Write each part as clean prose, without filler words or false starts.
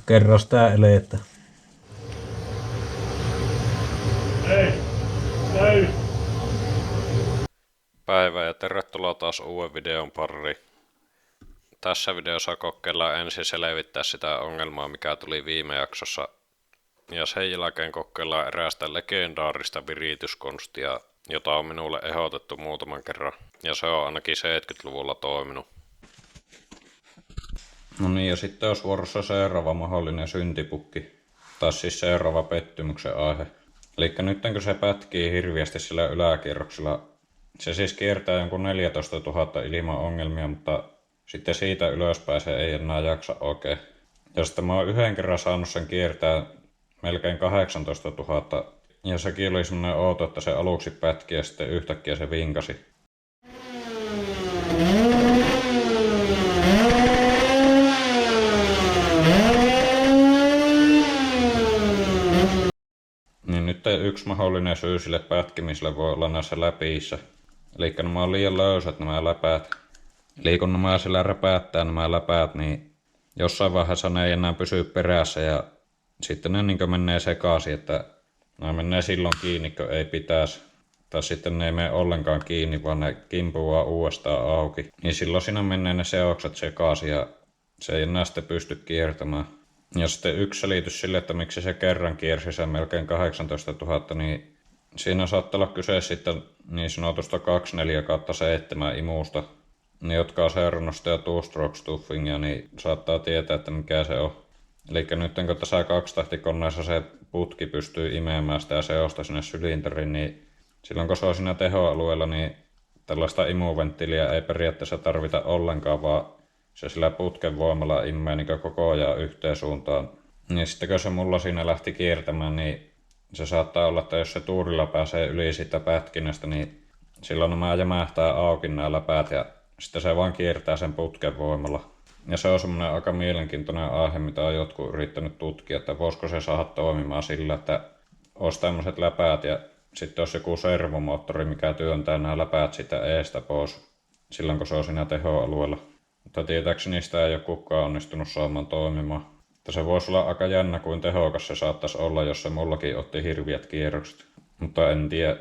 Kerro sitä elettä. Ei. Päivää ja tervetuloa taas uuden videon pariin. Tässä videossa kokeillaan ensin selvittää sitä ongelmaa, mikä tuli viime jaksossa. Ja sen jälkeen kokeillaan erästä legendaarista virityskonstia, jota on minulle ehdotettu muutaman kerran. Ja se on ainakin 70-luvulla toiminut. No niin, ja sitten olisi vuorossa seuraava mahdollinen syntipukki. Tai siis seuraava pettymyksen aihe. Eli nyt kun se pätkii hirviästi sillä yläkierroksella, se siis kiertää jonkun 14 000 ilman ongelmia, mutta sitten siitä ylöspäin se ei enää jaksa oikein. Ja sitten mä oon yhden kerran saanut sen kiertää melkein 18 000. Ja sekin oli semmonen outo, että se aluksi pätki ja sitten yhtäkkiä se vinkasi. Niin nyt yksi mahdollinen syy sille pätkimiselle voi olla näissä läpiissä. Eli nämä on liian löysät nämä läpäät. Eli kun nämä sillä räpäättää nämä läpäät, niin jossain vaiheessa ne ei enää pysy perässä ja sitten ne niin menee sekaisin, että nämä menee silloin kiinni, kun ei pitäisi. Tai sitten ne ei mene ollenkaan kiinni, vaan ne kimpuaa uudestaan auki. Niin silloin siinä menee ne seokset sekaisin ja se ei enää sitten pysty kiertämään. Ja sitten yksi selitys sille, että miksi se kerran kiersi sen melkein 18 000, niin siinä saattaa olla kyse sitten niin sanotusta 24/7 imusta. Ne, jotka on seurannut sitä two-stroke stuffingia, niin saattaa tietää, että mikä se on. Eli nyt kun tässä kaksitahtikoneessa se putki pystyy imemään sitä seosta sinne sylinteriin, niin silloin kun se on siinä tehoalueella, niin tällaista imuventtiiliä ei periaatteessa tarvita ollenkaan, vaan se sillä putken voimalla imee niin koko ajan yhteen suuntaan. Niin sitten kun se mulla siinä lähti kiertämään, niin se saattaa olla, että jos se tuurilla pääsee yli siitä pätkinnästä, niin silloin nämä jämähtää auki nämä läpäät ja sitten se vaan kiertää sen putken voimalla. Ja se on semmoinen aika mielenkiintoinen aihe, mitä on jotkut yrittänyt tutkia, että voisiko se saada toimimaan sillä, että olisi tämmöiset läpäät ja sitten olisi joku servomoottori, mikä työntää nämä läpäät sitä eestä pois silloin, kun se on siinä tehoalueella. Mutta tietääkseni sitä ei ole kukaan onnistunut saamaan toimimaan. Mutta se voisi olla aika jännä, kuin tehokas se saattaisi olla, jos se mullakin otti hirviät kierrokset. Mutta en tiedä.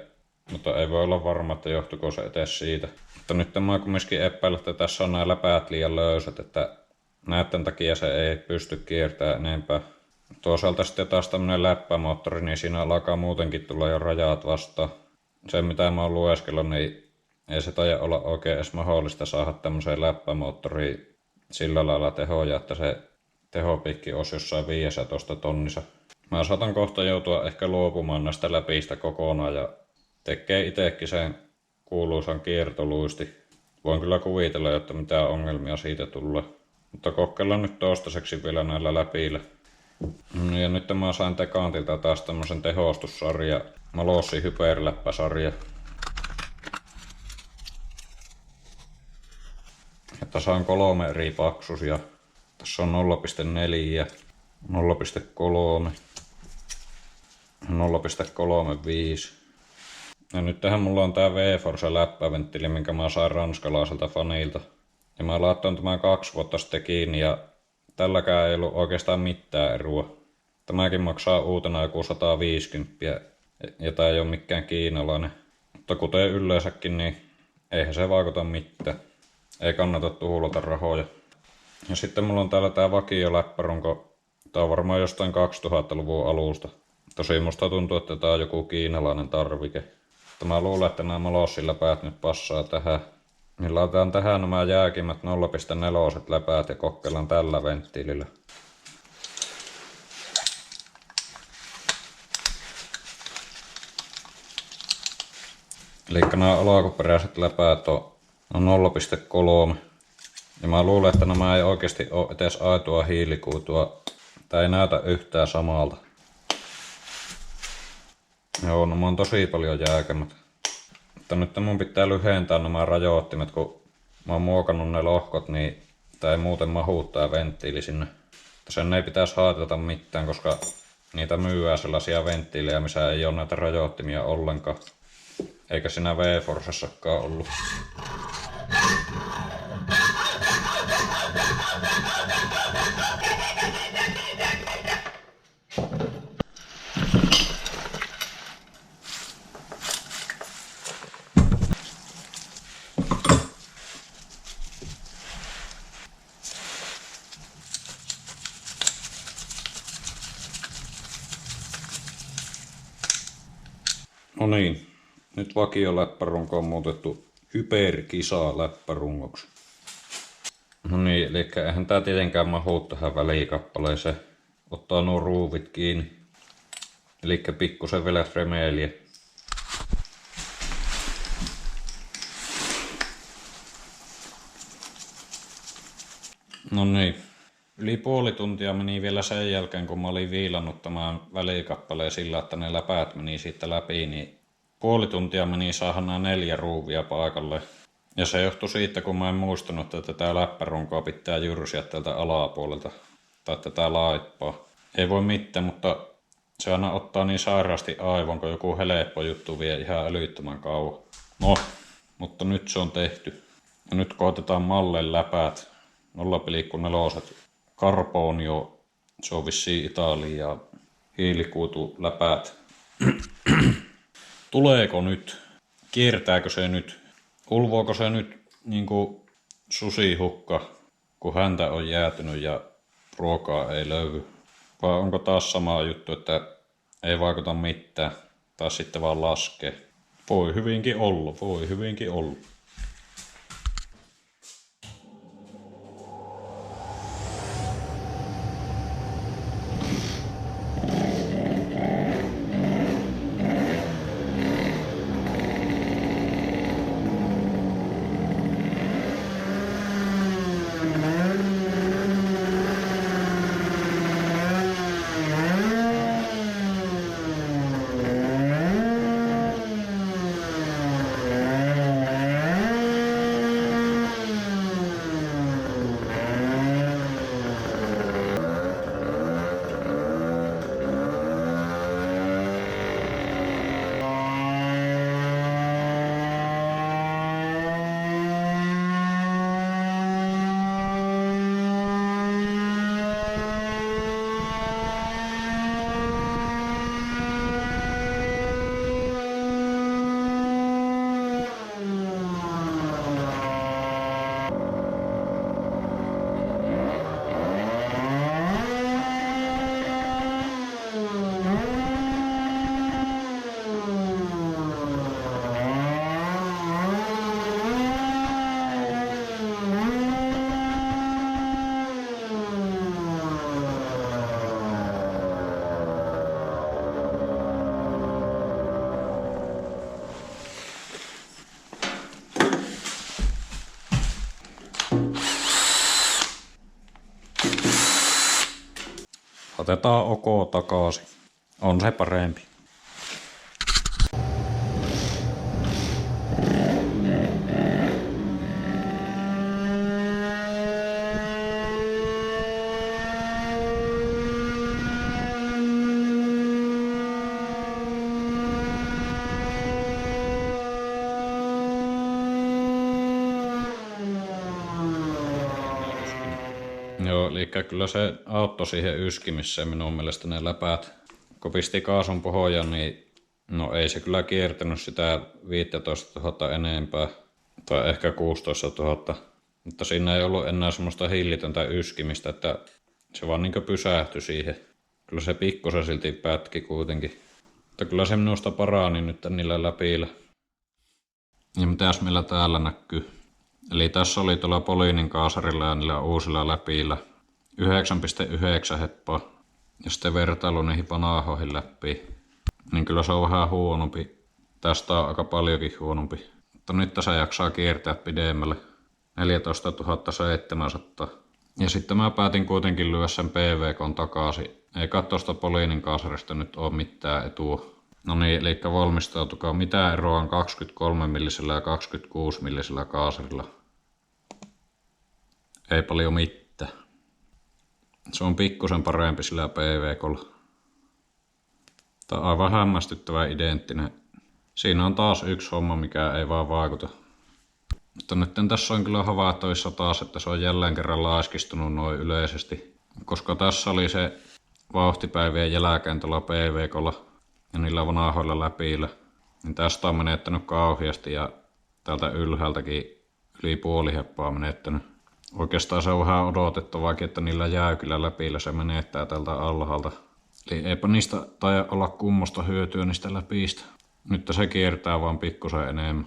Mutta ei voi olla varma, että johtuiko se edes siitä. Mutta nyt mä kumminkin epäilen, että tässä on nämä läpäät liian löysät, että näiden takia se ei pysty kiertämään enempää. Toisaalta sitten taas tämmönen läppämoottori, niin siinä alkaa muutenkin tulla jo rajat vastaan. Se mitä mä oon lueskellut, niin ei se taida olla oikein edes mahdollista saada tämmöiseen läppämoottoriin sillä lailla tehoja, että se tehopiikki olisi jossain 15 tonnissa. Mä saatan kohta joutua ehkä luopumaan näistä läpistä kokonaan ja tekee itsekin sen kuuluisan kiertoluisti. Voin kyllä kuvitella, että mitään ongelmia siitä tulee. Mutta kokeillaan nyt toistaiseksi vielä näillä läpillä. Ja nyt mä sain Tekantilta taas tämmösen tehostussarja, Malossi hyperläppäsarja. Ja tässä on 3 eri paksusia. Tässä on 0,4, 0,3, 0,35. Ja nyt tähän mulla on tää V-Force läppäventtiili, minkä mä sain ranskalaiselta fanilta. Ja mä laittoin tämän 2 vuotta sitten kiinni ja tälläkään ei ollut oikeastaan mitään eroa. Tämäkin maksaa uutena joku 150 ja tää ei ole mikään kiinalainen. Mutta kuten yleensäkin, niin eihän se vaikuta mitään. Ei kannata tuhlata rahoja. Ja sitten mulla on täällä tää vakioläppärunko. Tää on varmaan jostain 2000-luvun alusta. Tosi musta tuntuu, että tää on joku kiinalainen tarvike. Mutta mä luulen, että nämä Malossin läpäät nyt passaa tähän. Niin laitetaan tähän nämä jääkimmät 0,4 läpäät ja kokeillaan tällä venttiilillä. Eli nämä alkuperäiset läpäät on 0,3. Ja mä luulen, että nämä ei oikeasti ole edes aitoa hiilikuitua. Tää ei näytä yhtään samalta. Joo, nämä on tosi paljon jääkemmät. Mutta nyt mun pitää lyhentää nämä rajoittimet, kun mä oon muokannut ne lohkot, niin tää ei muuten mahu tää venttiili sinne. Sen ei pitäisi haitata mitään, koska niitä myyää sellaisia venttiilejä, missä ei ole näitä rajoittimia ollenkaan. Eikä siinä V-Forcessakaan ollut. No niin, nyt vakioläppärunko on muutettu hyperkisa-läppärungoksi. No niin, eli eihän tää tietenkään mahu tähän välikappaleeseen. Ottaa nuo ruuvit kiinni. Eli pikkusen vielä remeliä. No niin. Yli puoli tuntia meni vielä sen jälkeen, kun mä olin viilannut tämän välikappaleen sillä, että ne läpäät meni siitä läpi, niin puoli tuntia meni saada nämä 4 ruuvia paikalle. Ja se johtui siitä, kun mä en muistanut, että tätä läppärunkoa pitää jyrsiä täältä alapuolelta. Tai tätä laippaa. Ei voi mitään, mutta se aina ottaa niin sairaasti aivon, kun joku helppo juttu vie ihan älyttömän kauan. No, mutta nyt se on tehty. Ja nyt koetetaan mallen läpäät. 0,4 Carbonio, se on vissiin Italia, hiilikuitu läpäät. Tuleeko nyt? Kiertääkö se nyt? Ulvoako se nyt niinku susihukka, kun häntä on jäätynyt ja ruokaa ei löydy? Vai onko taas sama juttu, että ei vaikuta mitään, tai sitten vaan laskee? Voi hyvinkin olla, voi hyvinkin olla. Otetaan OK takaisin. On se parempi. Joo, eli kyllä se auttoi siihen yskimiseen minun mielestä ne läpäät. Kun pisti kaasun pohjan, niin no ei se kyllä kiertänyt sitä 15 000 enempää. Tai ehkä 16 000. Mutta siinä ei ollut enää semmoista hillitöntä yskimistä, että se vaan niinkö pysähtyi siihen. Kyllä se pikkusen silti pätki kuitenkin. Mutta kyllä se minusta parani nyt niillä läpillä. Ja mitäs meillä täällä näkyy? Eli tässä oli tuolla Polinin kaasarilla ja niillä uusilla läpillä 9,9 heppaa. Ja sitten vertailu niihin vanhoihin läppiin. Niin kyllä se on vähän huonompi. Tästä on aika paljonkin huonompi. Mutta nyt tässä jaksaa kiertää pidemmälle. 14 700. Ja sitten mä päätin kuitenkin lyödä sen PVK:n takaisin. Eikä tuosta Polinin kaasarista nyt ole mitään etua. No niin, eli valmistautukaa. Mitä eroa on 23 millisellä ja 26 millisellä kaasarilla? Ei paljon mitään. Se on pikkusen parempi sillä PVK:lla. Tämä on aivan hämmästyttävän identtinen. Siinä on taas yksi homma, mikä ei vaan vaikuta. Mutta nyt tässä on kyllä havaittavissa taas, että se on jälleen kerran laiskistunut noin yleisesti. Koska tässä oli se vauhtipäivien jälkeen tuolla PVK:lla ja niillä vanhoilla läpillä. Niin tästä on menettänyt kauheasti ja täältä ylhäältäkin yli puoli heppaa menettänyt. Oikeastaan se on vähän odotettavaakin, että niillä jäykillä läpillä se menettää tältä alhaalta. Eli eipä niistä taida olla kummosta hyötyä niistä läpistä. Nyt se kiertää vaan pikkusen enemmän.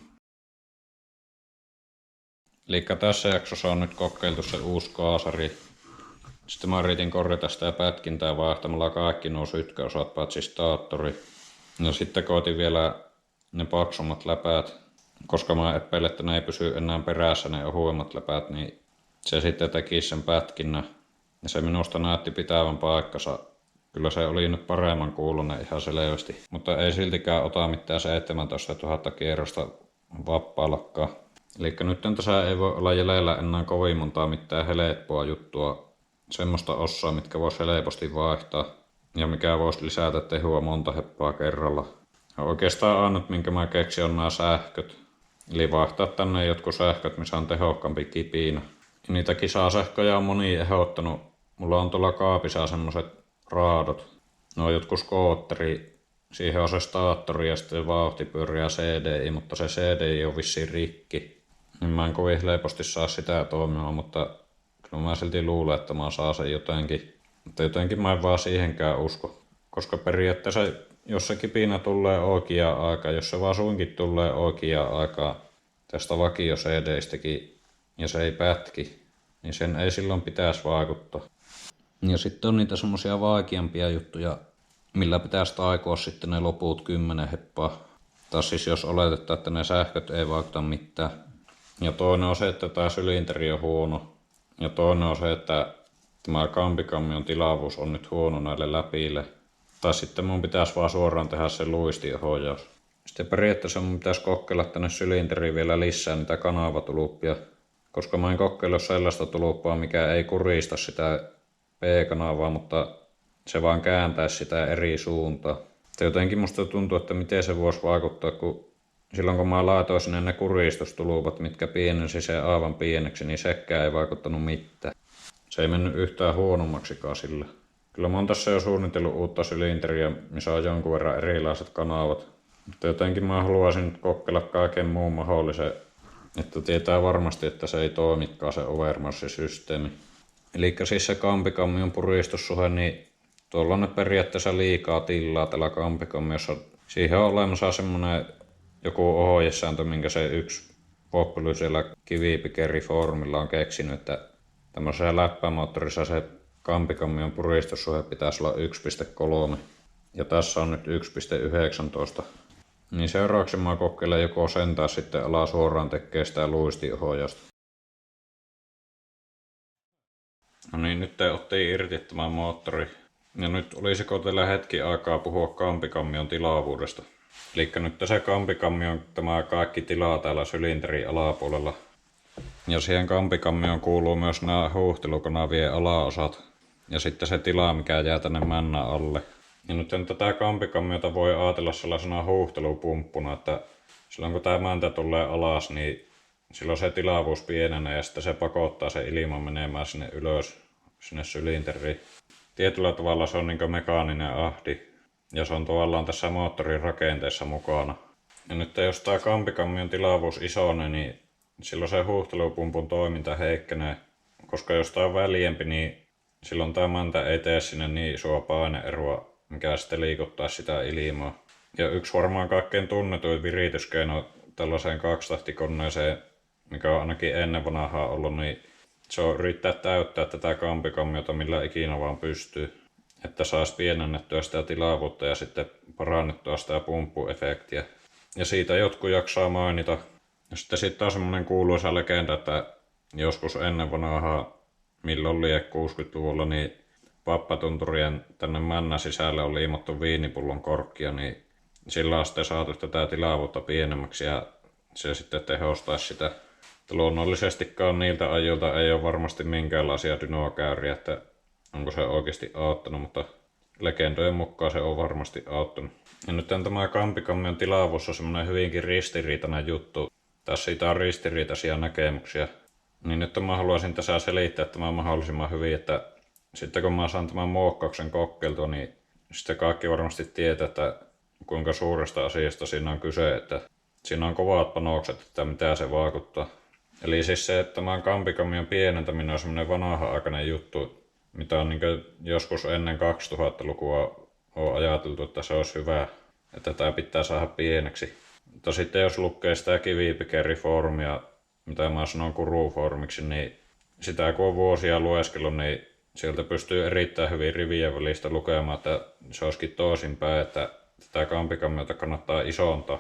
Eli tässä jaksossa on nyt kokeiltu se uusi kaasari. Sitten mä yritin korjata sitä pätkintää vaihtamalla kaikki nuo sytkäosat paitsi staattori. Ja sitten koitin vielä ne paksummat läpäät, koska mä epäilen, että ne ei pysy enää perässä ne ohuemmat läpäät, niin se sitten teki sen pätkinnän. Ja se minusta näytti pitävän paikkansa. Kyllä se oli nyt paremman kuulunen ihan selvästi, mutta ei siltikään ota mitään 17 000 kierrosta vappaallakaan. Eli nyt tässä ei voi olla jäljellä enää kovin montaa mitään helppoa juttua. Semmoista osaa, mitkä voisi helposti vaihtaa ja mikä voisi lisätä tehua monta heppaa kerralla. Ja oikeastaan ainut, minkä mä keksin, on nämä sähköt. Eli vaihtaa tänne jotkut sähköt, missä on tehokkaampi kipinä. Ja niitä kisasähköjä on moni ehdottanut. Mulla on tuolla kaapissa semmoset raadot. Ne on jotkut skootteri. Siihen on se staattori ja sitten vauhtipyörä ja CDI, mutta se CDI on vissiin rikki. Niin mä en kovin helposti saa sitä toimimaan, mutta kyllä mä silti luulen, että mä saan sen jotenkin. Mutta jotenkin mä en vaan siihenkään usko. Koska periaatteessa jos se kipinä tulee oikea aika, jos se vaan suinkin tulee oikea aikaa tästä vakio CD-stäkin ja se ei pätki, niin sen ei silloin pitäisi vaikuttaa. Ja sitten on niitä semmosia vaikeampia juttuja, millä pitäisi taikoa sitten ne loput 10 heppaa. Tai siis jos oletetaan, että ne sähköt ei vaikuta mitään. Ja toinen on se, että tää sylinteri on huono. Ja toinen on se, että tämä kampikammion tilavuus on nyt huono näille läpille. Tai sitten mun pitäisi vaan suoraan tehdä se luistiohjaus. Sitten periaatteessa mun pitäisi kokeilla tänne sylinteriin vielä lisää niitä kanavatuluppia. Koska mä en kokeillut sellaista tuluppaa, mikä ei kurista sitä P-kanavaa, mutta se vaan kääntäisi sitä eri suuntaan. Ja jotenkin musta tuntuu, että miten se voisi vaikuttaa, kun silloin kun mä laitoin sinne ne kuristustulupat, mitkä pienensi se aivan pieneksi, niin sekään ei vaikuttanut mitään. Se ei mennyt yhtään huonommaksikaan sillä. Kyllä mä oon tässä jo suunnitellut uutta sylinteriä, missä on jonkun verran erilaiset kanavat. Mutta jotenkin mä haluaisin nyt kokeilla kaiken muun mahdollisen, että tietää varmasti, että se ei toimikaan se Overmars-systeemi. Eli siis se kampikammion puristussuhe, niin tuolla on nyt periaatteessa liikaa tilaa tällä kampikammiossa. Siihen on olemassa semmonen joku ohjesääntö, minkä se yksi poppely siellä kivipikerifoorumilla on keksinyt, että tämmöisessä läppämoottorissa se kampikammion puristussuhe pitäisi olla 1,3 ja tässä on nyt 1,19. Niin seuraavaksi mä kokeilen joko sen tai sitten alaa suoraan tekee sitä luistiohjausta. No niin, nyt otettiin irti tämä moottori. Ja nyt olisiko teillä hetki aikaa puhua kampikammion tilavuudesta. Eli nyt se kampikammion tämä kaikki tilaa täällä sylinterin alapuolella. Ja siihen kampikammioon kuuluu myös nämä huuhtelukanavien alaosat. Ja sitten se tila, mikä jää tänne männän alle. Ja nyt tätä kampikammiota voi ajatella sellaisena huuhtelupumppuna, että silloin kun tämä mäntä tulee alas, niin silloin se tilavuus pienenee ja sitten se pakottaa se ilman menemään sinne ylös, sinne sylinteriin. Tietyllä tavalla se on niin kuin mekaaninen ahdi ja se on tavallaan tässä moottorin rakenteessa mukana. Ja nyt jos tämä kampikammion tilavuus isonee, niin silloin se huuhtelupumpun toiminta heikkenee, koska jos tämä on väljempi, niin silloin tämä mäntä ei tee sinne niin isoa paineeroa, mikä sitten liikuttaisi sitä ilmaa. Ja yksi varmaan kaikkein tunnetuin virityskeino tällaiseen kaksitahtikoneeseen, mikä on ainakin ennen vanhaa ollut, niin se on yrittää täyttää tätä kampikammiota millä ikinä vaan pystyy. Että saisi pienennettyä sitä tilavuutta ja sitten parannettua sitä pumppuefektiä. Ja siitä jotkut jaksaa mainita. Ja sitten on semmonen kuuluisa legenda, että joskus ennen vanhaa, milloin lie 60-luvulla, niin pappatunturien tänne männän sisälle on liimattu viinipullon korkkia, niin sillä on sitten saatu tätä tilavuutta pienemmäksi ja se sitten tehostaisi sitä. Luonnollisestikaan niiltä ajoilta ei ole varmasti minkäänlaisia dynokäyriä, että onko se oikeasti auttanut, mutta legendojen mukaan se on varmasti auttanut. Ja nyt tämä kampikammion tilavuus on semmoinen hyvinkin ristiriitainen juttu. Tässä siitä on ristiriitaisia näkemyksiä. Niin nyt mä haluaisin tässä selittää tämän mahdollisimman hyvin, että sitten kun mä saan tämän muokkauksen kokeiltua, niin sitten kaikki varmasti tietää, että kuinka suuresta asiasta siinä on kyse, että siinä on kovat panokset, että mitä se vaikuttaa. Eli siis se, että tämän kampikammion pienentäminen on semmoinen vanha-aikainen juttu, mitä on niin joskus ennen 2000-lukua on ajateltu, että se olisi hyvä. että tää pitää saada pieneksi. Mutta sitten jos lukee sitä kivipikeriformia, mitä mä sanon kuruformiksi, niin sitä kun on vuosia lueskellut, niin sieltä pystyy erittäin hyvin rivien välistä lukemaan, että se olisikin toisinpäin, että tätä kampikammiota kannattaa isontaa.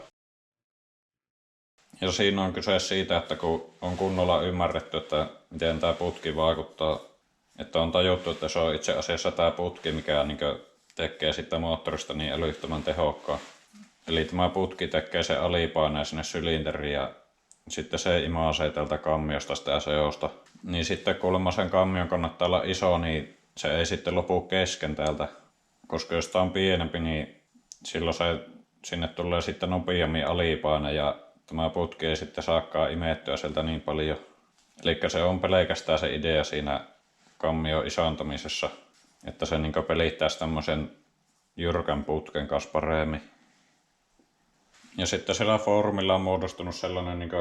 Ja siinä on kyse siitä, että kun on kunnolla ymmärretty, että miten tämä putki vaikuttaa, että on tajuttu, että se on itse asiassa tämä putki, mikä niin tekee sitä moottorista niin älyttömän tehokkaan. Eli tämä putki tekee se alipaineen sinne sylinteriin ja sitten se imaisee tältä kammiosta sitä seosta. Niin sitten kuulemma sen kammion kannattaa olla iso, niin se ei sitten lopu kesken täältä. Koska jos tämä on pienempi, niin silloin sinne tulee sitten nopeammin alipaine ja tämä putki ei sitten saakaan imettyä sieltä niin paljon. Eli se on pelkästään se idea siinä kammion isontamisessa, että se niin pelittäisi tämmöisen jyrkän putken kanssa paremmin. Ja sitten siellä foorumilla on muodostunut sellainen niin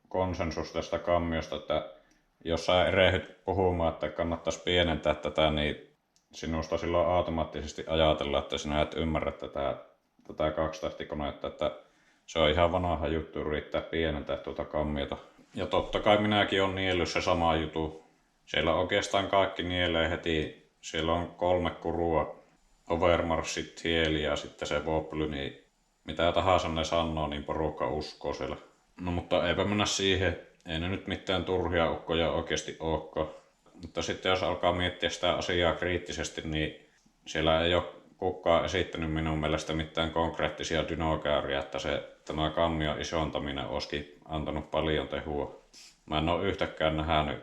konsensus tästä kammiosta, että jos sä erehdyt puhumaan, että kannattaisi pienentää tätä, niin sinusta silloin automaattisesti ajatella, että sinä et ymmärrä tätä kaksitahtikonetta, että se on ihan vanha juttu yrittää pienentää tuota kammiota. Ja totta kai minäkin olen niellyt se sama jutu. Siellä oikeastaan kaikki nielee heti. Siellä on 3 kurua, Overmarshit, Thieli ja sitten se Wobbly, niin mitä tahansa ne sanoo, niin porukka uskoo siellä. No mutta eipä mennä siihen. Ei ne nyt mitään turhia ukkoja oikeasti olekaan. Mutta sitten jos alkaa miettiä sitä asiaa kriittisesti, niin siellä ei ole kukaan esittänyt minun mielestä mitään konkreettisia dynokääriä, että tämä kammion isontaminen olisikin antanut paljon tehua. Mä en ole yhtäkään nähnyt,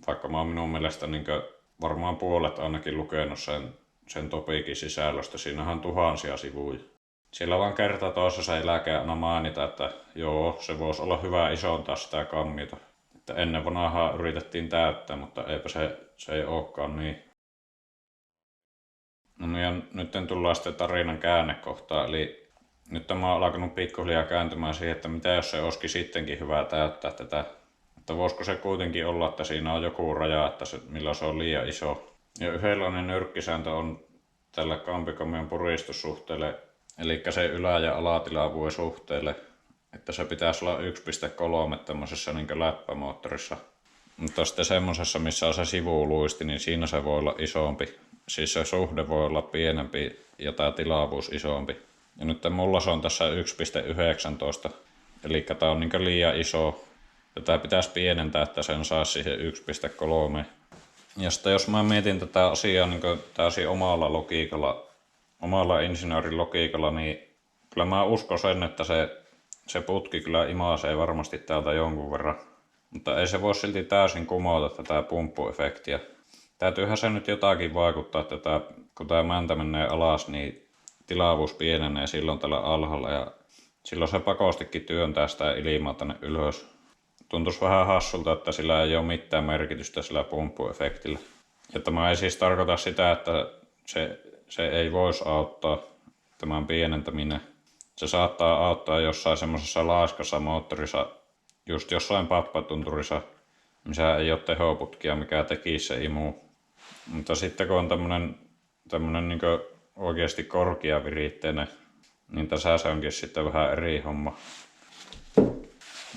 vaikka mä oon minun mielestä niin varmaan puolet ainakin lukenut sen topiikin sisällöstä. Siinähän on tuhansia sivuja. Siellä vaan kerta toisessa ei lääke aina mainita, että joo, se voisi olla hyvä isontaa sitä kammiota. Että ennen vanhaa yritettiin täyttää, mutta eipä se ei olekaan niin. No ja nyt tullaan sitten tarinan käännekohtaan, eli nyt mä oon alkanut pikkuhiljaa kääntymään siihen, että mitä jos se olisikin sittenkin hyvä täyttää tätä. Että voisiko se kuitenkin olla, että siinä on joku raja, että milloin se on liian iso. Ja yhdenlainen nyrkkisääntö on tällä kampikammion puristussuhteelle, eli se ylä- ja alatilavuuden suhteelle, että se pitäisi olla 1,3 tämmöisessä niin läppämoottorissa. Mutta sitten semmosessa, missä on se sivuluisti, niin siinä se voi olla isompi. Siis se suhde voi olla pienempi ja tämä tilavuus isompi. Ja nyt mulla se on tässä 1,19, eli tämä on niin liian iso. Ja tämä pitäisi pienentää, että sen saisi siihen 1,3. Ja sitten jos mä mietin tätä asiaa niin täysin omalla logiikalla, omalla insinöörin logiikalla, niin kyllä mä uskon sen, että se putki kyllä imaisee varmasti täältä jonkun verran. Mutta ei se voi silti täysin kumota tätä pumppuefektiä. Täytyyhän se nyt jotakin vaikuttaa, että kun tämä mäntä menee alas, niin tilavuus pienenee silloin tällä alhaalla ja silloin se pakostikin työntää sitä ilmaa tänne ylös. Tuntuisi vähän hassulta, että sillä ei ole mitään merkitystä sillä pumppuefektillä. Ja tämä ei siis tarkoita sitä, että se ei voisi auttaa tämän pienentäminen. Se saattaa auttaa jossain semmoisessa laaskassa moottorissa, just jossain pappatunturissa, missä ei ole tehoputkia, mikä tekisi se imu. Mutta sitten kun on tämmönen niin oikeasti korkeaviritteinen, niin tässä se onkin sitten vähän eri homma.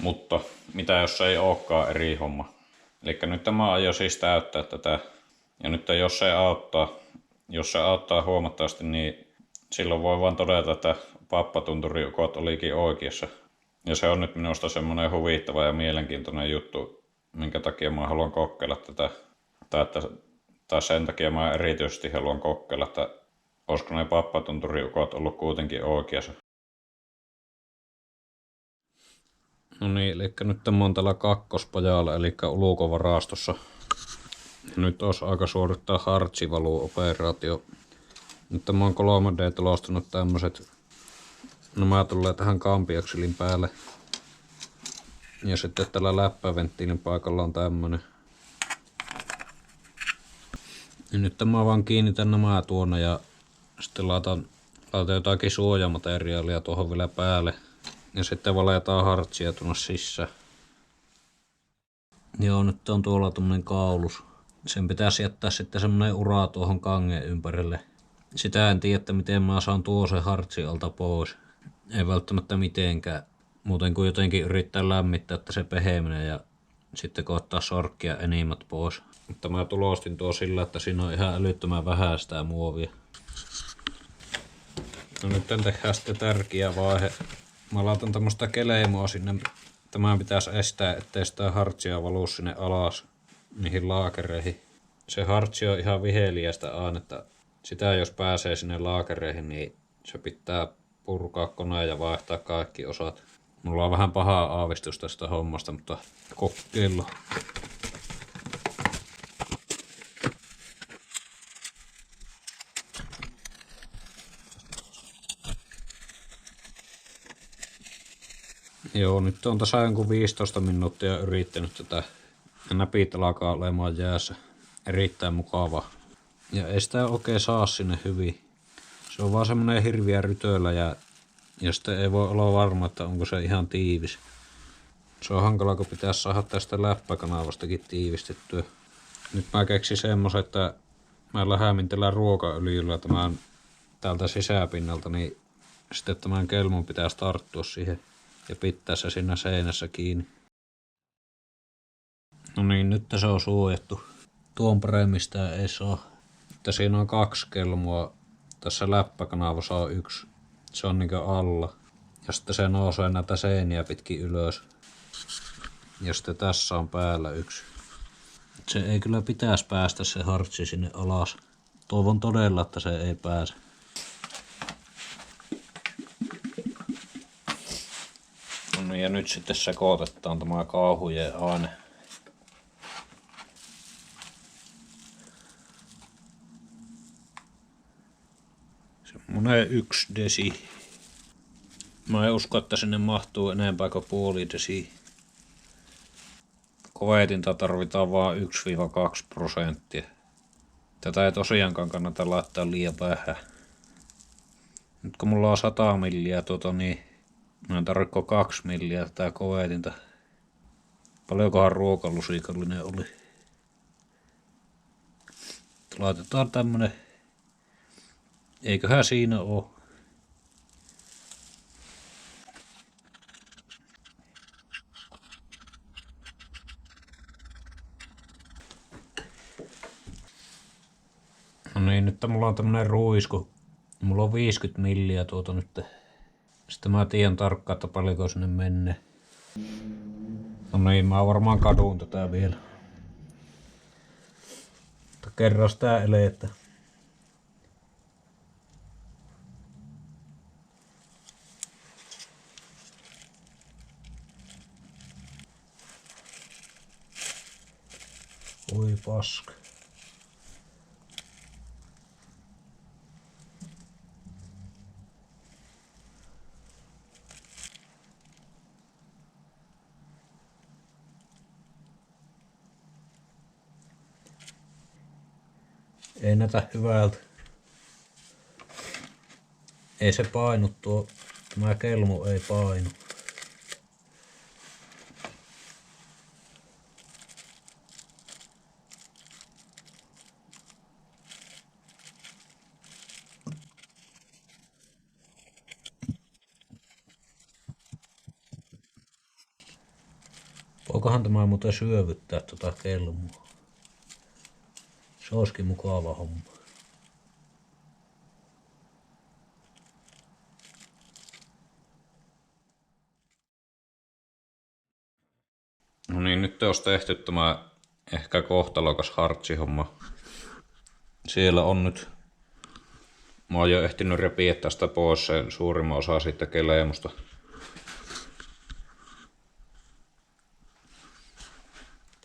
Mutta mitä jos se ei olekaan eri homma? Eli nyt mä aion siis täyttää tätä. Ja nyt jos se auttaa huomattavasti, niin silloin voi vaan todeta, että pappatunturiukot olikin oikeassa. Ja se on nyt minusta semmoinen huvittava ja mielenkiintoinen juttu, minkä takia mä haluan kokeilla tätä. Tai sen takia mä erityisesti haluan kokeilla, että olisiko ne pappatunturiukot ollut kuitenkin oikeassa. No niin, eli nyt mä oon tällä kakkospajalla, eli ulkovarastossa. Nyt olisi aika suorittaa hartsivaluoperaatio. Nyt mä oon 3D-tulostanut tämmöset. Nämä tulee tähän kampiakselin päälle. Ja sitten tällä läppäventtiilin paikalla on tämmönen. Ja nyt mä vaan kiinnitän nämä tuonne ja sitten laitan jotakin suojamateriaalia tuohon vielä päälle. Ja sitten valetaan hartsia tuonne sisään. Joo, nyt on tuolla tommonen kaulus. Sen pitäisi jättää sitten semmonen ura tuohon kangen ympärille. Sitä en tiedä, että miten mä saan tuon sen hartsin alta pois. Ei välttämättä mitenkään. Muuten kuin jotenkin yrittää lämmittää, että se pehemenee ja sitten koittaa sorkkia enimmät pois. Mutta mä tulostin tuo sillä, että siinä on ihan älyttömän vähän sitä muovia. No nyt tehdään sitten tärkeä vaihe. Mä laitan tämmöstä keleimoa sinne. Tämän pitäisi estää, ettei sitä hartsia valuu sinne alas niihin laakereihin. Se hartsi on ihan viheliäistä aina, että sitä jos pääsee sinne laakereihin, niin se pitää purkaa koneen ja vaihtaa kaikki osat. Mulla on vähän pahaa aavistusta tästä hommasta, mutta kokeillaan. Joo, nyt on tässä jonkun 15 minuuttia yrittänyt tätä. Näpit alkaa olemaan jäässä. Erittäin mukava. Ja ei sitä oikein saa sinne hyvin. Se on vaan semmonen hirviä rytöllä ja sitten ei voi olla varma, että onko se ihan tiivis. Se on hankala, kun pitäisi saada tästä läppäkanavastakin tiivistettyä. Nyt mä keksin semmoisen, että mä lämmitellään ruokaöljyllä tämän täältä sisäpinnalta, niin sitten tämän kelmun pitäisi tarttua siihen ja pitää se siinä seinässä kiinni. No niin, nyt se on suojattu. Tuon paremmin sitä ei saa. Että siinä on 2 kelmua. Tässä läppäkanavassa on 1. Se on niinkö alla. Ja sitten se nousee näitä seiniä pitkin ylös. Ja sitten tässä on päällä 1. Se ei kyllä pitäisi päästä se hartsi sinne alas. Toivon todella, että se ei pääse. No ja nyt sitten sekoitetaan tämä kauhujen aine. Semmonen 1 desi. Mä en usko, että sinne mahtuu enempää kuin puoli desi. Kovetinta tarvitaan vaan 1-2%. Tätä ei tosiaankaan kannata laittaa liian vähän. Nyt kun mulla on 100 milliä niin mä en tarvitse 2 milliä tätä kovetinta. Paljonkohan ruokalusikallinen oli. Laitetaan tämmönen. Eiköhän siinä oo. No niin, nyt mulla on tämmönen ruisku. Mulla on 50 milliä nyt. Sitten mä tiedän tarkkaan, että paljonko sinne menee. No niin, mä varmaan kadun tätä vielä. Mutta kerros tää eleettä. Oi paska. Ei näytä hyvältä. Ei se painu tuo. Tämä kelmu ei painu. Voikohan tämä muuten syövyttää tuota kelmua? Se olisikin mukava homma. No niin, nyt olisi tehty tämä ehkä kohtalokas hartsihomma. Siellä on nyt. Mä oon jo ehtinyt repiä tästä pois sen suurimman osa siitä keleimusta.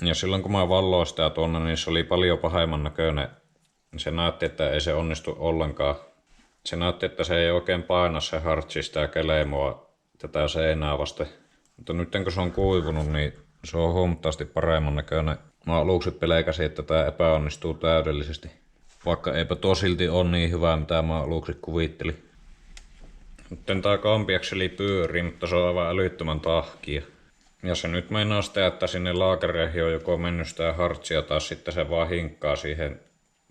Ja silloin kun mä valloin sitä tuonne, niin se oli paljon pahemman näköinen. Se näytti, että ei se onnistu ollenkaan. Se näytti, että se ei oikein paina se hartsi sitä keleimoa tätä seinää vasten. Mutta nyt kun se on kuivunut, niin se on huomattavasti paremman näköinen. Mä aluksi pelkäsin, että tämä epäonnistuu täydellisesti. Vaikka eipä tuo silti ole niin hyvää, mitä mä aluksi kuvittelin. Nyt tää kampiakseli pyörii, mutta se on aivan älyttömän tahkia. Ja se nyt meinaa sitä, että sinne laakereihin on joko mennyt sitä hartsia tai sitten se vaan hinkkaa siihen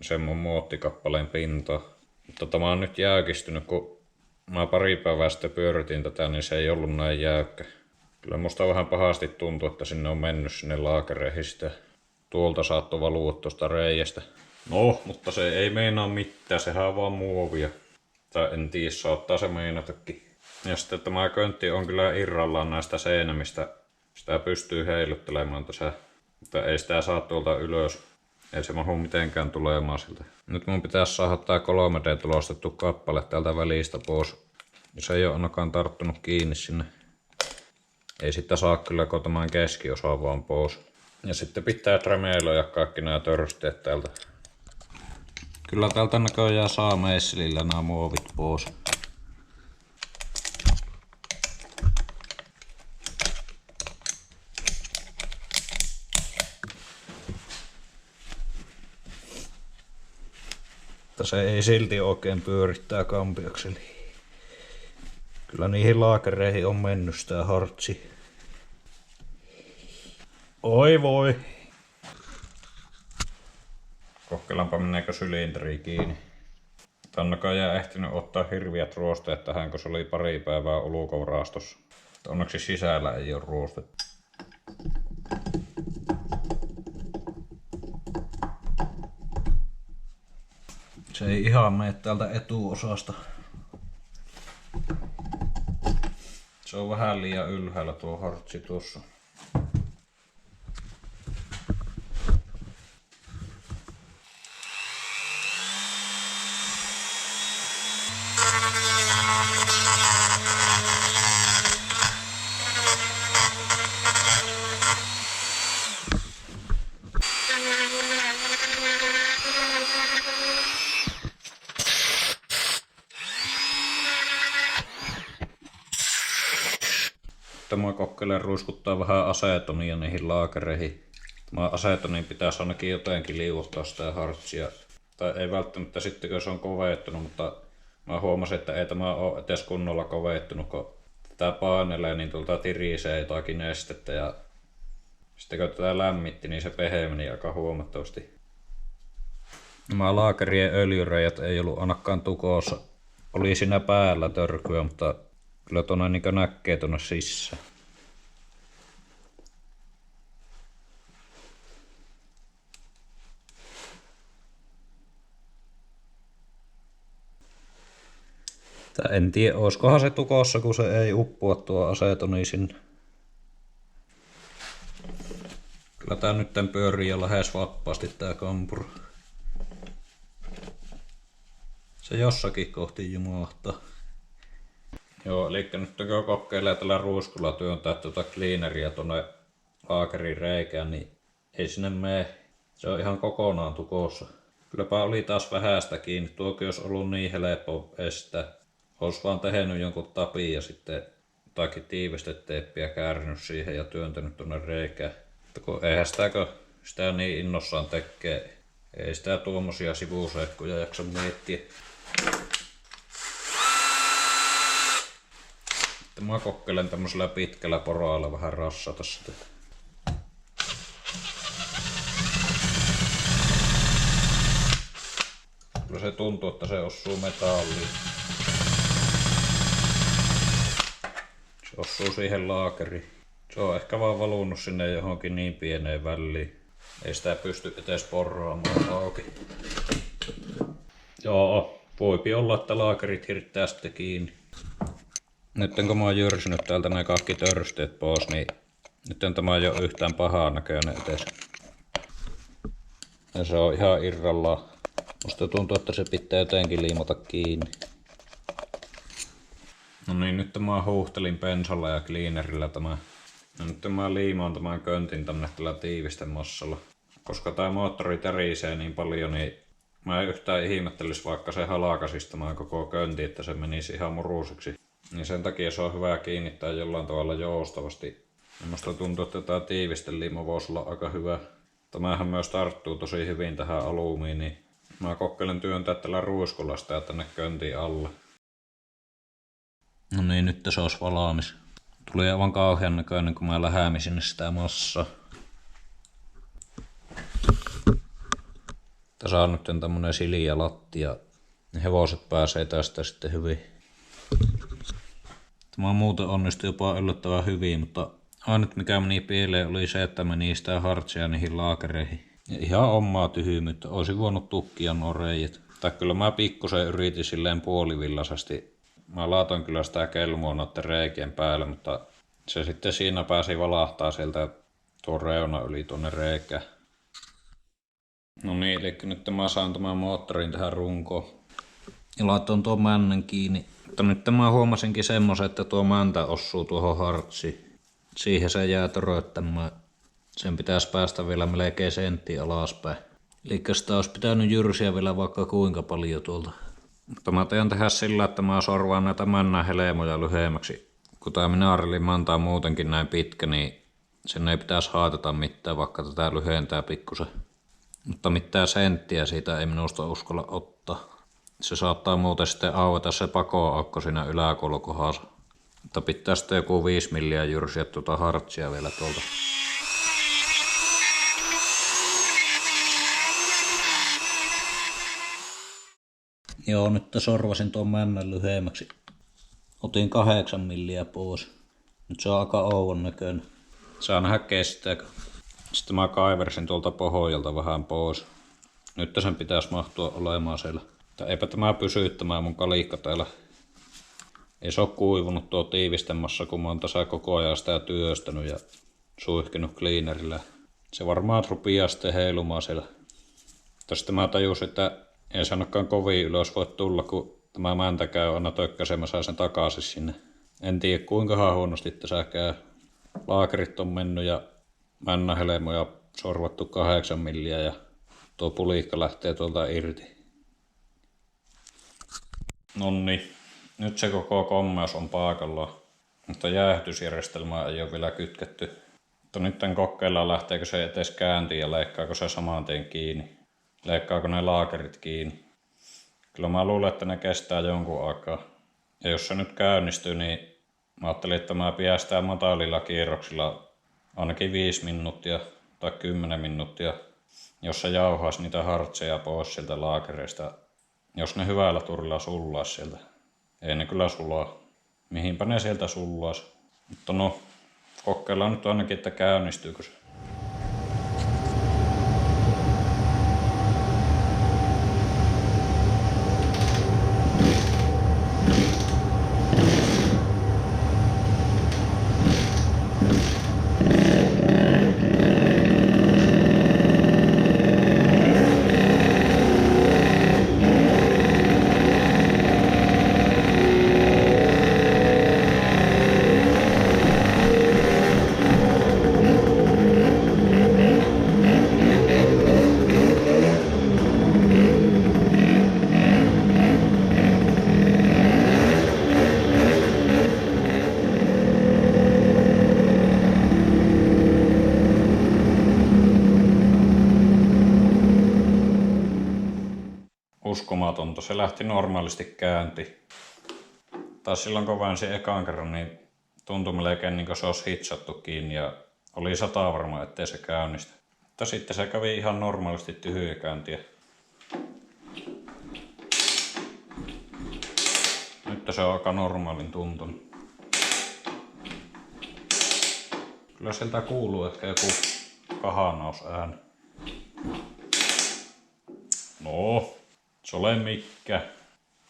sen mun muottikappaleen pintaan. Mutta tämä on nyt jääkistynyt, kun Mä pari päivää sitten pyöritin tätä, niin se ei ollut näin jäykkä. Kyllä musta vähän pahasti tuntuu, että sinne on mennyt sinne laakereihin sitä. Tuolta saattoi valua tuosta reiästä. No, mutta se ei meinaa mitään, sehän on vaan muovia. Tai en tiedä, saattaa se meinatakin. Ja sitten tämä köntti on kyllä irrallaan näistä seinämistä. Sitä pystyy heiluttelemaan tässä, mutta ei sitä saa tuolta ylös. Ei se mahu mitenkään tulemaan siltä. Nyt mun pitäisi saada tää 3D-tulostettu kappale täältä välistä pois. Se ei ole ainakaan tarttunut kiinni sinne. Ei sitä saa kyllä tämän keskiosaa vaan pois. Ja sitten pitää tremeillä kaikki nämä törsteet täältä. Kyllä täältä näköjään saa meisselillä nämä muovit pois. Mutta se ei silti oikein pyörittää kampiokseli. Kyllä niihin laakereihin on mennyt sitä hartsi. Oi voi! Kokeillaanpa meneekö sylinteri kiinni. Tannaka jää ehtinyt ottaa hirviät ruosteet tähän, kun se oli pari päivää ulkovarastossa. Onneksi sisällä ei ole ruostettu. Se ei ihan mene täältä etuosasta. Se on vähän liian ylhäällä tuo hartsi tuossa. Mä kokeilen ruiskuttaa vähän asetonia niihin laakereihin. Tämä asetoniin pitäisi ainakin jotenkin liuuttaa sitä hartsia. Tai ei välttämättä sitten, kun se on koveittunut, mutta mä huomasin, että ei tämä ole edes kunnolla koveittunut, kun tätä painelee, niin tuolta tirisee jotakin nestettä. Ja sitten kun tätä lämmitti, niin se pehe meni aika huomattavasti. Nämä laakerien öljyreijät ei ollut ainakaan tukossa. Oli siinä päällä törkyä, mutta kyllä tuonne niin näkee tuonne sisään. En tiedä, olisikohan se tukossa, kun se ei uppoa tuo asetoni sinne. Kyllä tää nyt pyörii jo lähes vapaasti tää kampuri. Se jossakin kohti jumahtaa. Joo, eli nyt kun kokeilee tällä ruiskulla työntää tuota cleaneria tuonne laakerin reikään, niin ei sinne mene. Se on ihan kokonaan tukossa. Kylläpä oli taas vähästä kiinni. Tuokin olisi ollut niin helppo estää. Olisi vaan tehnyt jonkun tapin ja sitten jotakin tiivisteteippiä käärinyt siihen ja työntänyt tuonne reikään. Mutta kun eihän sitä niin innossaan tekee. Ei sitä tuommoisia sivuseikkoja jaksa miettiä. Mä kokeilen tämmöisellä pitkällä poroilla vähän rassata sitä. Kyllä se tuntuu, että se osuu metalliin. Se osuu siihen laakeriin. Se on ehkä vaan valunut sinne johonkin niin pieneen väliin. Ei sitä pysty edes porraamaan auki. Joo, voipi olla, että laakerit hirttää sitten kiinni. Nyt kun mä oon jyrsinyt täältä nämä kaikki törsteet pois, niin nyt on tämä jo yhtään pahaa näköinen edes. Ja se on ihan irrallaan. Musta tuntuu, että se pitää jotenkin liimata kiinni. No niin, nyt mä huuhtelin pensalla ja cleanerillä tämä. Ja nyt mä liimaan tämän köntin tänne tällä tiivistemassalla. Koska tää moottori tärisee niin paljon, niin mä en yhtään ihmettelisi, vaikka se halakasisi tämän koko könti, että se menisi ihan muruiseksi. Niin sen takia se on hyvä kiinnittää jollain tavalla joustavasti. Ja musta tuntuu, että tää tiivisteliima voisi olla aika hyvä. Tämähän myös tarttuu tosi hyvin tähän alumiiniin. Mä kokeilen työntää tällä ruiskulla sitä tänne köntiin alle. No niin, nyt se olisi valmis. Tuli aivan kauhean näköinen, kun mä lähämin sinne sitä massaa. Tässä on nyt tämmönen sileä lattia. Hevoset pääsee tästä sitten hyvin. Tämä muuten onnistui jopa yllättävän hyvin, mutta ainut mikä meni pieleen oli se, että meni sitä hartsia niihin laakereihin. Ja ihan omaa tyhmyyttä. Olisin voinut tukkia nuo reijät. Tai kyllä mä pikkusen yritin silleen puolivillaisesti. Mä laatoin kyllä sitä kelmua noiden reikien päälle, mutta se sitten siinä pääsi valahtaa sieltä tuon reuna yli tuonne reikään. No niin, eli nyt mä saan tämän moottorin tähän runkoon. Ja laitoin tuon männän kiinni. Mutta nyt mä huomasinkin semmoisen, että tuo mäntä osuu tuohon hartsiin. Siihen se jää töröttämään. Sen pitäisi päästä vielä melkein sentti alaspäin. Eli sitä olisi pitänyt jyrsiä vielä vaikka kuinka paljon tuolta. Mutta mä teen tehdä sillä, että mä sorvaan näitä männän helmoja lyhyemmäksi. Kun tää minaarelin manta on muutenkin näin pitkä, niin sen ei pitäisi haitata mitään, vaikka tätä lyhentää pikkusen. Mutta mitään senttiä siitä ei minusta uskalla ottaa. Se saattaa muuten sitten aueta se pakoaukko siinä yläkulkohdassa. Mutta pitää sitten joku 5 milliä jyrsiä tuota hartsia vielä tuolta. Joo, nyt sorvasin tuon männän lyhyemmäksi. Otin 8 milliä pois. Nyt se on aika ouvon näköinen. Saa nähdä kestääkö. Sitten mä kaiversin tuolta pohjalta vähän pois. Nyt sen pitäisi mahtua olemaan siellä. Eipä tämä pysy tämä mun kalikka täällä. Ei se oo kuivunut tuo tiivistemassa, kun mä oon tässä koko ajan sitä työstänyt ja suihkinut cleanerillä. Se varmaan rupeaa sitten heilumaan siellä. Mutta sitten mä tajusin, että ei se ainakaan kovin ylös voi tulla, kun tämä mäntä käy aina tökkäsen, mä saan sen takaisin sinne. En tiedä kuinka huonosti tässä käy. Laakerit on mennyt ja männähelmoja sorvattu 8 milliä ja tuo pulikka lähtee tuolta irti. Nonni, nyt se koko kommeus on paikallaan, mutta jäähdysjärjestelmää ei ole vielä kytketty. Mutta nyt kokeillaan lähteekö se edes kääntiin ja leikkaako se saman tien kiinni. Leikkaako ne laakerit kiinni. Kyllä mä luulen, että ne kestää jonkun aikaa. Ja jos se nyt käynnistyy, niin mä ajattelin, että mä piästään matalilla kierroksilla ainakin 5 minuuttia tai 10 minuuttia, jos se jauhaisi niitä hartseja pois sieltä laakereista. Jos ne hyvällä turilla sullaisi sieltä. Ei ne kyllä sulaa. Mihinpä ne sieltä sullaisi. Mutta no, kokeillaan nyt ainakin, että käynnistyykö se. Uskomatonta, se lähti normaalisti käynti. Taas silloin kun väänsin ekan kerran, niin tuntui melkein niin kuin se olisi hitsattu kiinni ja oli 100 varma, ettei se käynnistä. Mutta sitten se kävi ihan normaalisti tyhjäkäyntiä. Nyt se on aika normaalin tuntunut. Kyllä sieltä kuuluu ehkä joku kahanausääni. No. Se ole mikkä.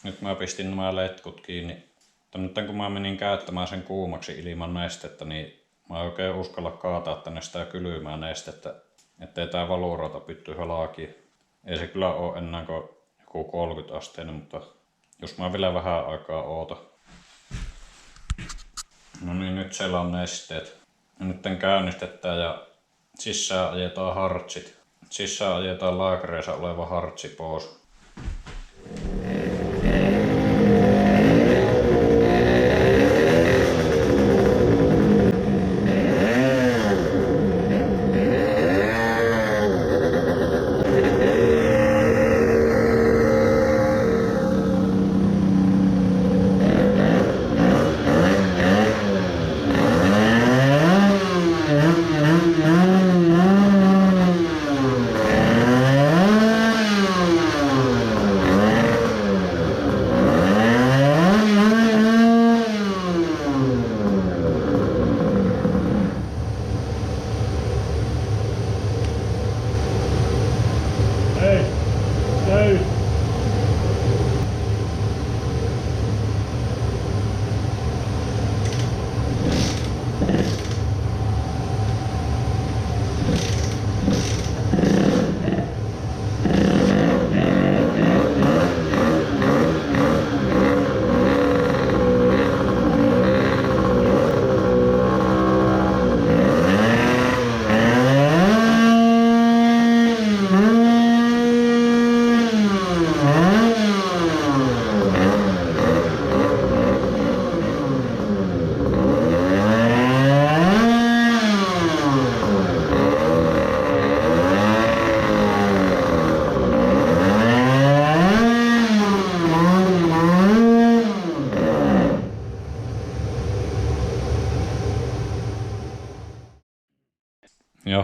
Nyt mä pistin nämä letkut kiinni. Mutta nyt kun mä menin käyttämään sen kuumaksi ilman nestettä, niin mä en oikein uskalla kaataa tänne sitä kylmää nestettä, ettei tää valurauta pytty halaakin. Ei se kyllä oo enää kuin joku 30 asteinen, mutta jos mä vielä vähän aikaa oota. No niin, nyt siellä on nesteet. Nyt käynnistetään ja sisään ajetaan hartsit. Sisään ajetaan laakereissa oleva hartsi pois.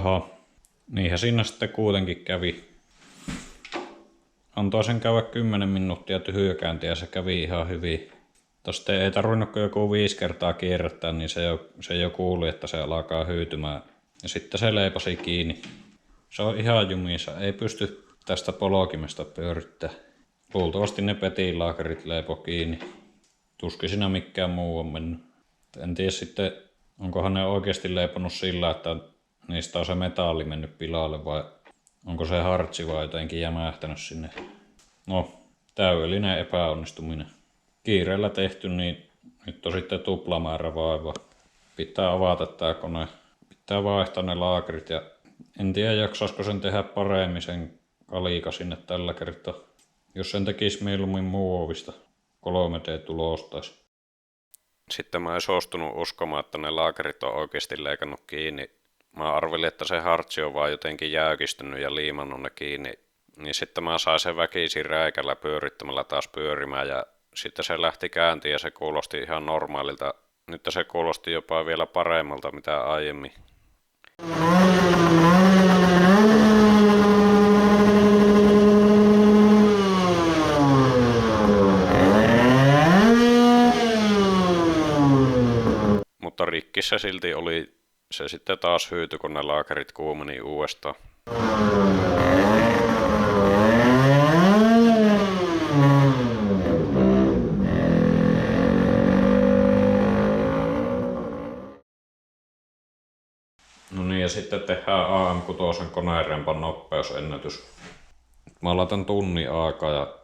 Jaha, niinhän siinä sitten kuitenkin kävi. Antoi sen käydä 10 minuuttia tyhjäkäyntiä ja se kävi ihan hyvin. Tosta ei tarvinnut kuin joku 5 kertaa kierrättää, niin se jo kuuli, että se alkaa hyytymään. Ja sitten se leipasi kiinni. Se on ihan jumissa, ei pysty tästä polkimesta pyörittämään. Luultavasti ne petilaakerit leipo kiinni. Tuskin siinä mikään muu on mennyt. En tiedä sitten, onkohan ne oikeasti leiponut sillä, että niistä on se metalli mennyt pilalle vai onko se hartsi vai jotenkin jämähtänyt sinne. No, täydellinen epäonnistuminen. Kiireellä tehty, niin nyt on sitten tuplamäärä vaivaa. Pitää avata tää kone. Pitää vaihtaa ne laakerit ja en tiedä jaksaisiko sen tehdä paremmin sen kalika sinne tällä kertaa. Jos sen tekisi mieluummin muovista, 3D-tulostaisi. Sitten mä en suostunut uskomaan, että ne laakerit on oikeasti leikannut kiinni. Mä arvelin, että se hartsi on vaan jotenkin jäykistynyt ja liimannut ne kiinni. Niin sitten mä sain sen väkisin räikällä pyörittämällä taas pyörimään ja sitten se lähti käyntiin ja se kuulosti ihan normaalilta. Nyt se kuulosti jopa vielä paremmalta mitä aiemmin. Mutta rikkissä silti oli se sitten taas hyytyi, kun ne laakerit kuumeni uudestaan. No niin, ja sitten tehdään AM6 konerempan nopeusennätys. Mä laitan tunnin aikaa ja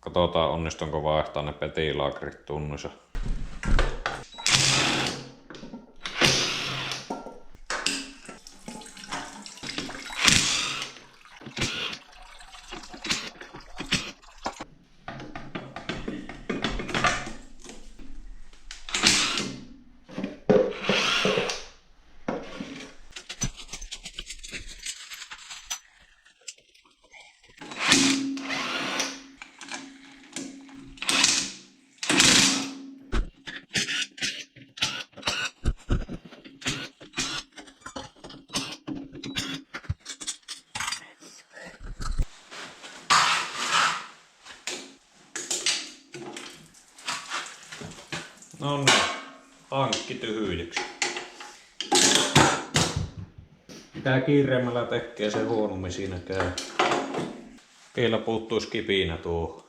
katsotaan onnistunko vaihtaa ne petilaakerit tunnissa. No niin, hankki tyhjyksi. Mitä kiireemmällä tekee, se huonommin siinä käy. Keillä puuttuisi kipinä tuohon.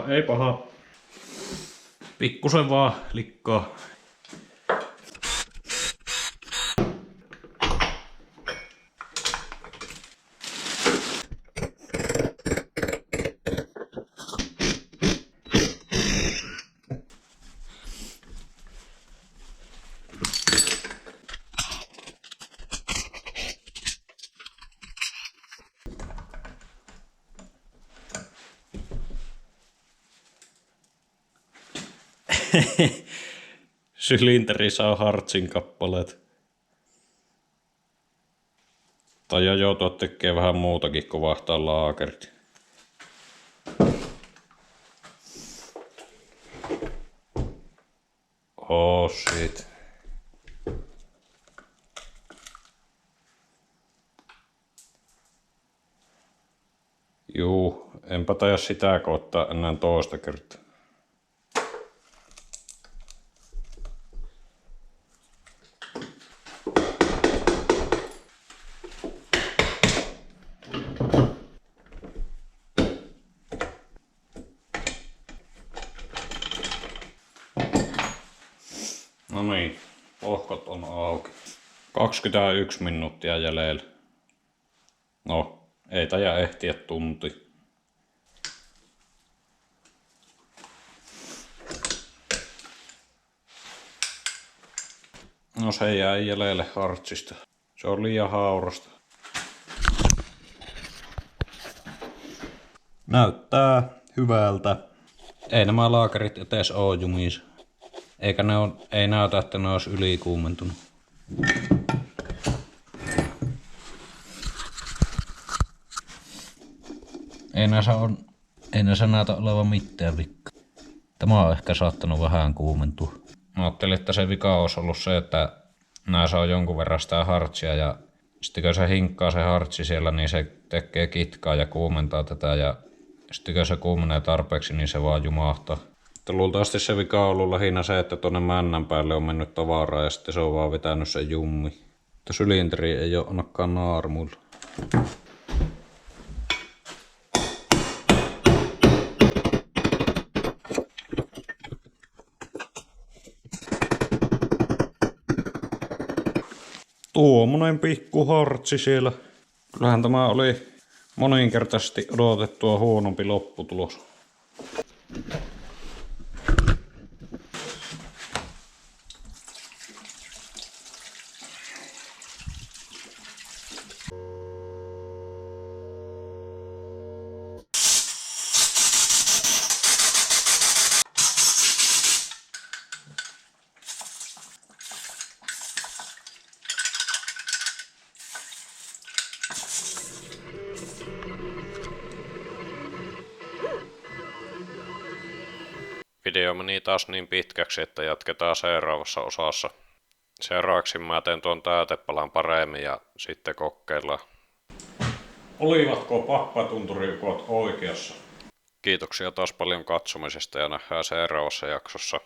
Ei paha. Pikkusen vaan likkaa. Sylinterissä on hartsin kappaleet. Tai joutua tekemään vähän muutakin kuin vaihtaa laakerit. Oh shit. Juu, enpä taida sitä koottaa enää toista kertaa. No niin, lohkot on auki. 21 minuuttia jäljellä. No, ei taida ehtiä tunti. No se jäi jäljelle hartsista. Se on liian haurasta. Näyttää hyvältä. Ei nämä laakerit etes oo jumis. Eikä ei näytä, että ne olisi ylikuumentunut. Ei näissä näytä olevan mitään vikkaa. Tämä on ehkä saattanut vähän kuumentua. Mä ajattelin, että se vika olisi ollut se, että näissä on jonkun verran sitä hartsia ja sitten kun se hinkkaa se hartsi siellä, niin se tekee kitkaa ja kuumentaa tätä ja sitten kun se kuumenee tarpeeksi, niin se vaan jumahtaa. Luultavasti se vika on ollut lähinnä se, että tuonne männän päälle on mennyt tavaraa ja sitten se on vaan vetänyt sen jummi. Mutta sylinteri ei ole ainakaan naarmuilla. Tuommoinen pikku hartsi siellä. Kyllähän tämä oli moninkertaisesti odotettua huonompi lopputulos. Video meni taas niin pitkäksi, että jatketaan seuraavassa osassa. Seuraavaksi mä teen tuon täytepalan paremmin ja sitten kokeillaan. Olivatko pappatunturikot oikeassa? Kiitoksia taas paljon katsomisesta ja nähdään seuraavassa jaksossa.